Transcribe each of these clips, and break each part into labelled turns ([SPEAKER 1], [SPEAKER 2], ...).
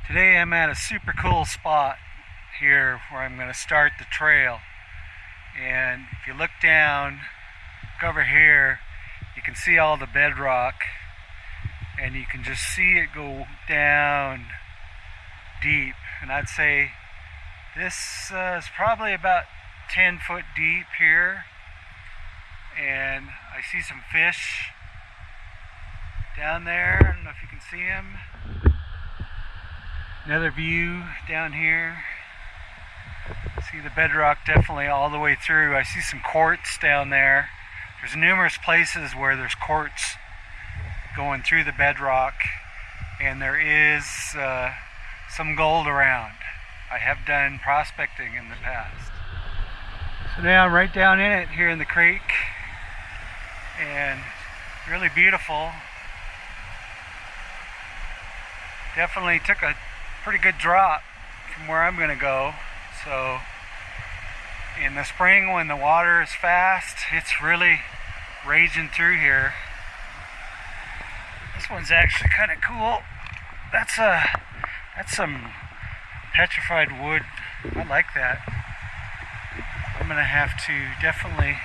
[SPEAKER 1] Today I'm at a super cool spot here where I'm going to start the trail. And if you look down, look over here, you can see all the bedrock and you can just see it go down deep. And I'd say this is probably about 10 foot deep here. And I see some fish down there. I don't know if you can see them. Another view down here. See the bedrock definitely all the way through. I see some quartz down there. There's numerous places where there's quartz going through the bedrock, and there is some gold around. I have done prospecting in the past. So now I'm right down in it here in the creek, and really beautiful. Definitely took a pretty good drop from where I'm going to go. So in the spring when the water is fast, it's really raging through here. This one's actually kind of cool. That's some petrified wood. I like that. I'm going to have to definitely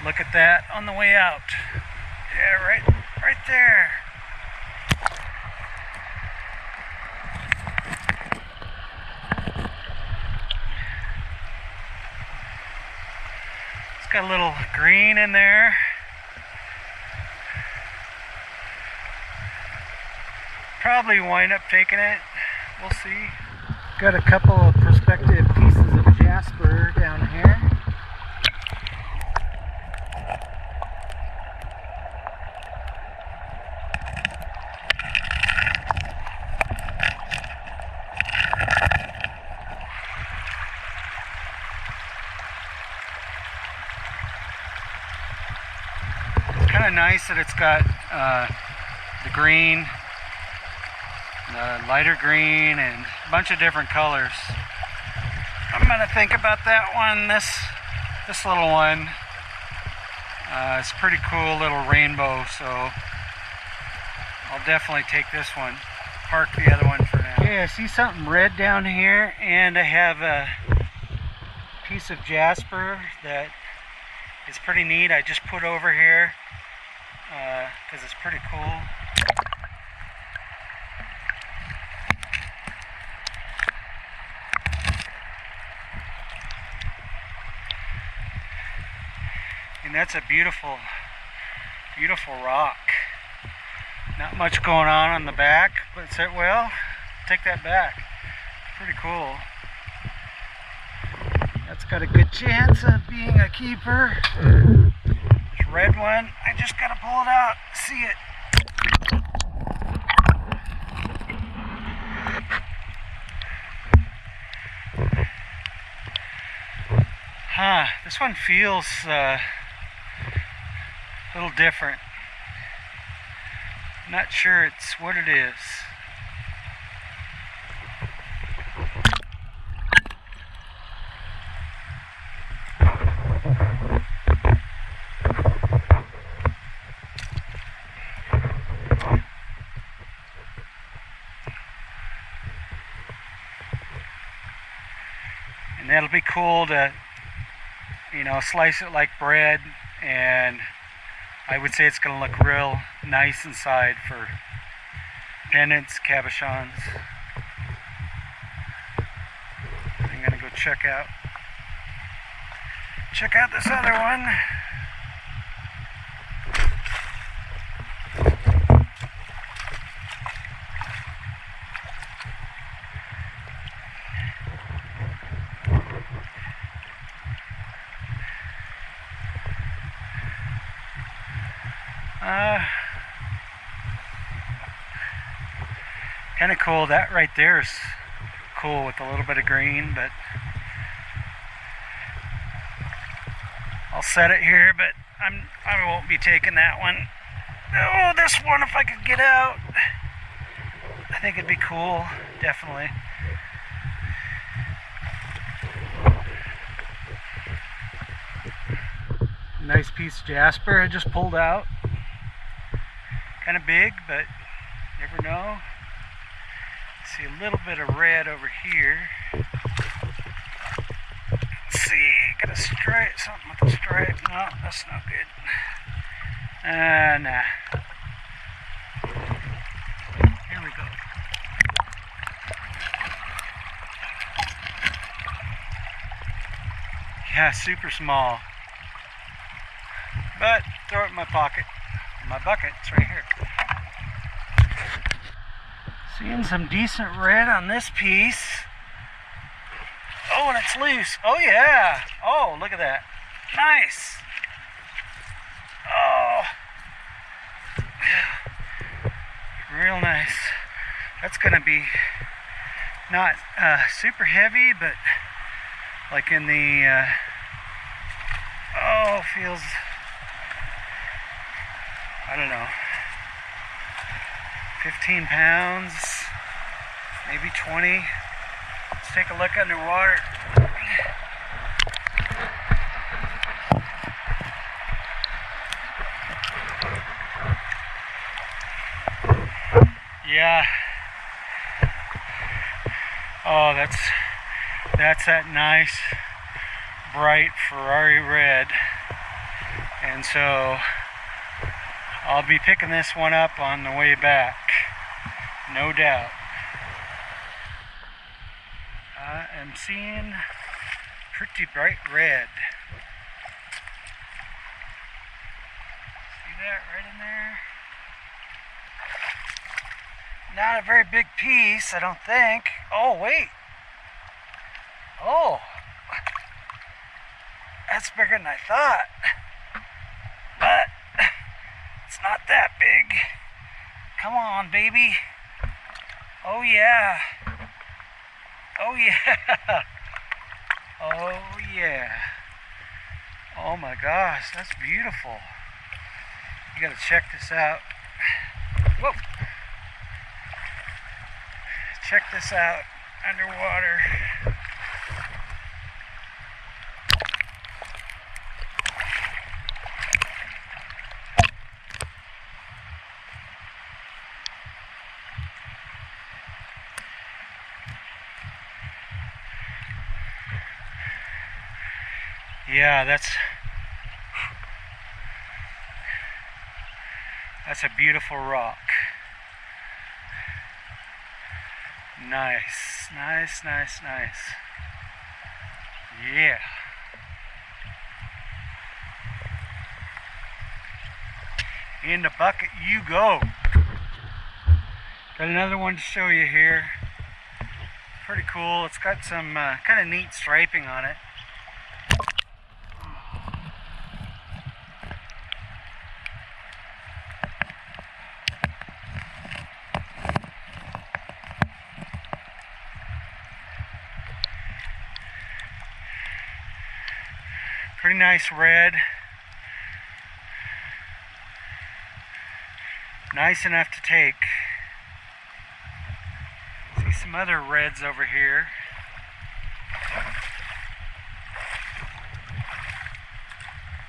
[SPEAKER 1] look at that on the way out. Yeah, right there. Got a little green in there. Probably wind up taking it. We'll see. Got a couple of prospective pieces of jasper down here. Kind of nice that it's got the green, the lighter green, and a bunch of different colors. I'm gonna think about that one. This little one. It's a pretty cool little rainbow, so I'll definitely take this one. Park the other one for now. Okay, I see something red down here, and I have a piece of jasper that is pretty neat. I just put over here because it's pretty cool. And that's a beautiful, beautiful rock. Not much going on the back, but well, take that back. Pretty cool. That's got a good chance of being a keeper. This red one, I just gotta pull it out, see it. This one feels a little different. Not sure it's what it is. And that'll be cool to, you know, slice it like bread, and I would say it's going to look real nice inside for pendants, cabochons. I'm going to go check out this other one. Kind of cool. That right there is cool with a little bit of green, but I'll set it here, but I won't be taking that one. Oh, this one, if I could get out, I think it'd be cool, definitely. Nice piece of jasper I just pulled out. Kind of big, but never know. See a little bit of red over here. Let's see, got a stripe, something with a stripe. No, that's not good. Nah. Here we go. Yeah, super small. But throw it in my pocket. My bucket, it's right here. Seeing some decent red on this piece. Oh, and it's loose. Oh yeah. Oh, look at that. Nice. Oh. Real nice. That's gonna be not super heavy, but like in the oh, feels, I don't know, 15 pounds, maybe 20. Let's take a look underwater. Yeah. Oh, that's that nice bright Ferrari red. And so I'll be picking this one up on the way back, no doubt. I am seeing pretty bright red. See that right in there? Not a very big piece, I don't think. Oh, wait. Oh. That's bigger than I thought. But it's not that big. Come on, baby. Oh, yeah. Oh, yeah. Oh, yeah. Oh, my gosh. That's beautiful. You gotta check this out. Whoa. Check this out underwater. Yeah, that's a beautiful rock. Nice, nice, nice, nice. Yeah. In the bucket you go. Got another one to show you here. Pretty cool. It's got some kind of neat striping on it. Pretty nice red. Nice enough to take. See some other reds over here.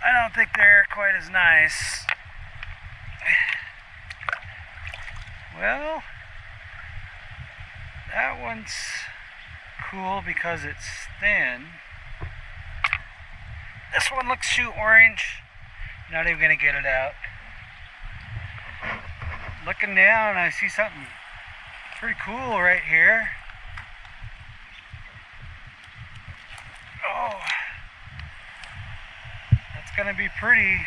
[SPEAKER 1] I don't think they're quite as nice. Well, that one's cool because it's thin. This one looks shoe orange. Not even gonna get it out. Looking down, I see something pretty cool right here. Oh, that's gonna be pretty.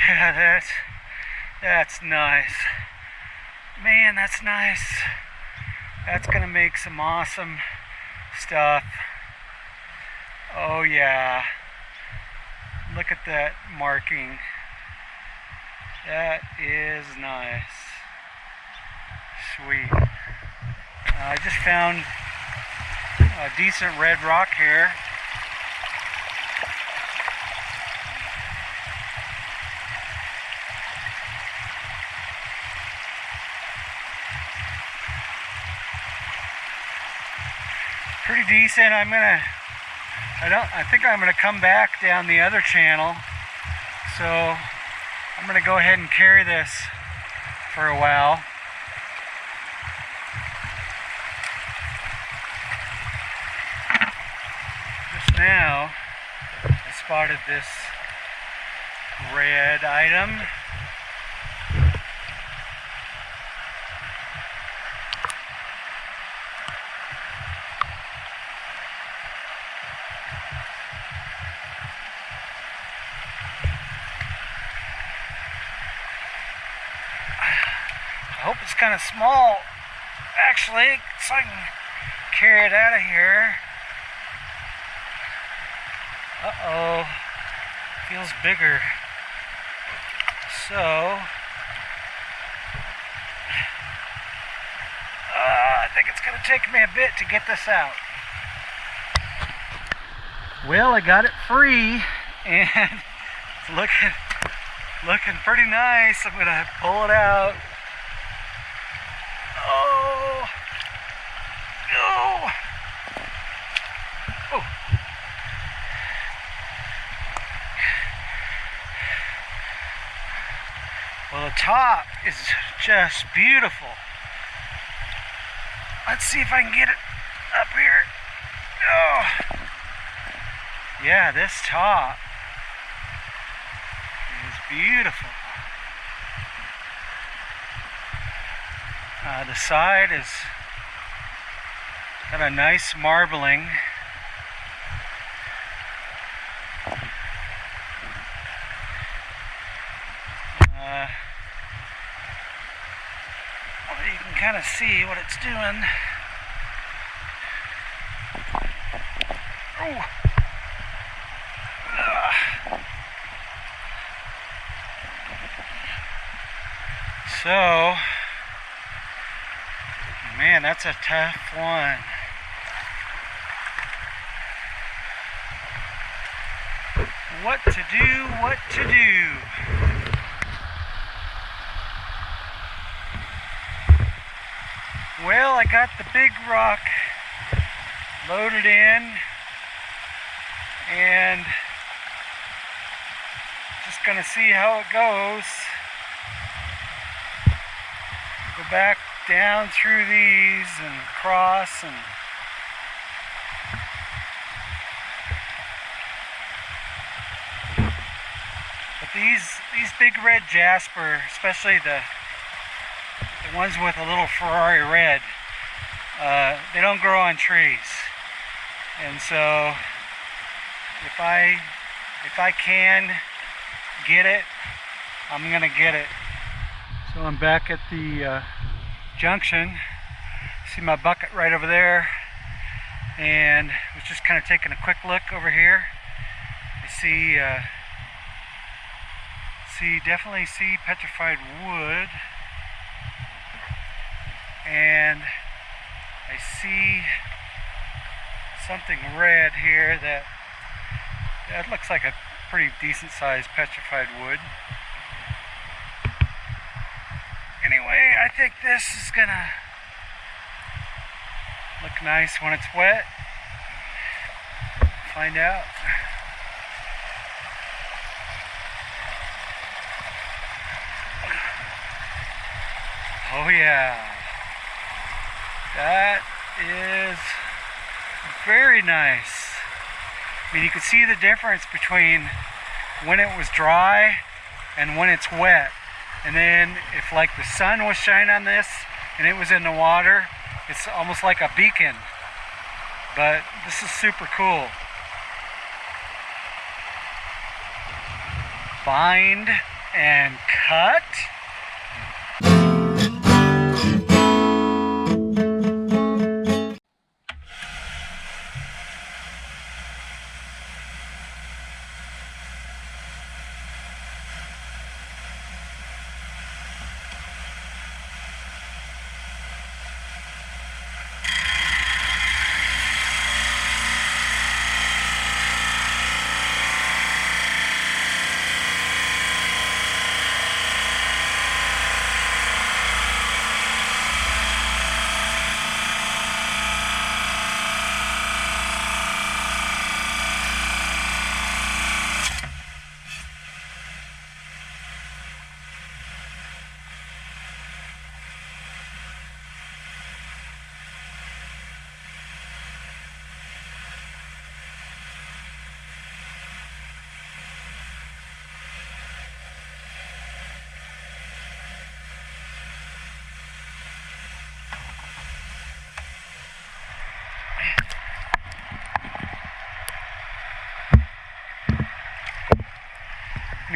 [SPEAKER 1] Yeah, that's nice. Man, that's nice. That's gonna make some awesome stuff. Oh yeah. Look at that marking. That is nice. Sweet. I just found a decent red rock here. pretty decent. I think I'm gonna come back down the other channel. So I'm gonna go ahead and carry this for a while. Just now, I spotted this red item. I hope it's kind of small, actually, so I can carry it out of here. Uh-oh, feels bigger. So, I think it's going to take me a bit to get this out. Well, I got it free, and it's looking pretty nice. I'm going to pull it out. Oh, no. Oh. Well, the top is just beautiful. Let's see if I can get it up here. Oh, yeah, this top is beautiful. The side is got a nice marbling. You can kind of see what it's doing. Oh. So, man, that's a tough one. What to do, what to do. Well, I got the big rock loaded in, and just gonna see how it goes. Go back down through these and cross, and but these big red jasper, especially the ones with a little Ferrari red, they don't grow on trees, and so if I can get it, I'm gonna get it. So I'm back at the junction. See my bucket right over there, and was just kind of taking a quick look over here. I definitely see petrified wood, and I see something red here that looks like a pretty decent sized petrified wood. Anyway, I think this is gonna look nice when it's wet. Find out. Oh yeah, that is very nice. I mean, you can see the difference between when it was dry and when it's wet. And then if like the sun was shining on this and it was in the water, it's almost like a beacon. But this is super cool. Bind and cut.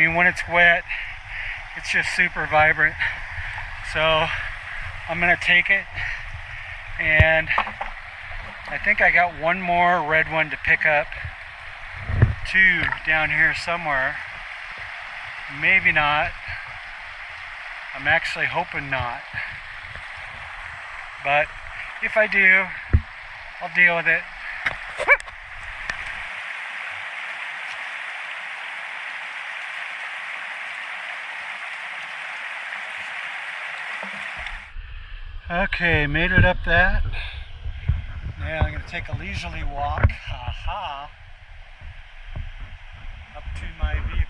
[SPEAKER 1] mean, when it's wet, it's just super vibrant. So I'm gonna take it, and I think I got one more red one to pick up. Two down here somewhere. Maybe not. I'm actually hoping not. But if I do, I'll deal with it. Okay, made it up that. Now I'm going to take a leisurely walk, up to my vehicle.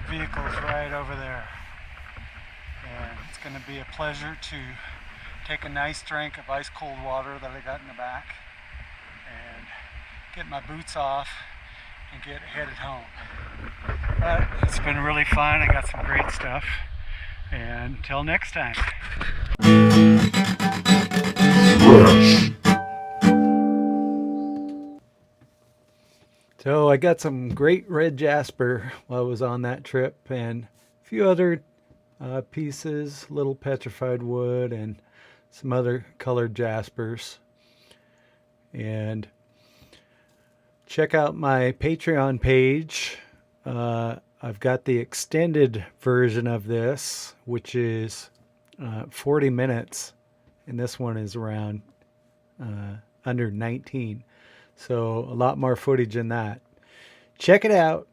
[SPEAKER 1] Vehicle's right over there, and it's going to be a pleasure to take a nice drink of ice cold water that I got in the back and get my boots off and get headed home. But it's been really fun. I got some great stuff, and until next time. So I got some great red jasper while I was on that trip, and a few other pieces, little petrified wood, and some other colored jaspers. And check out my Patreon page. I've got the extended version of this, which is 40 minutes, and this one is around under 19. So a lot more footage in that. Check it out.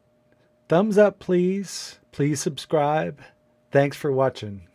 [SPEAKER 1] Thumbs up, please. Please subscribe. Thanks for watching.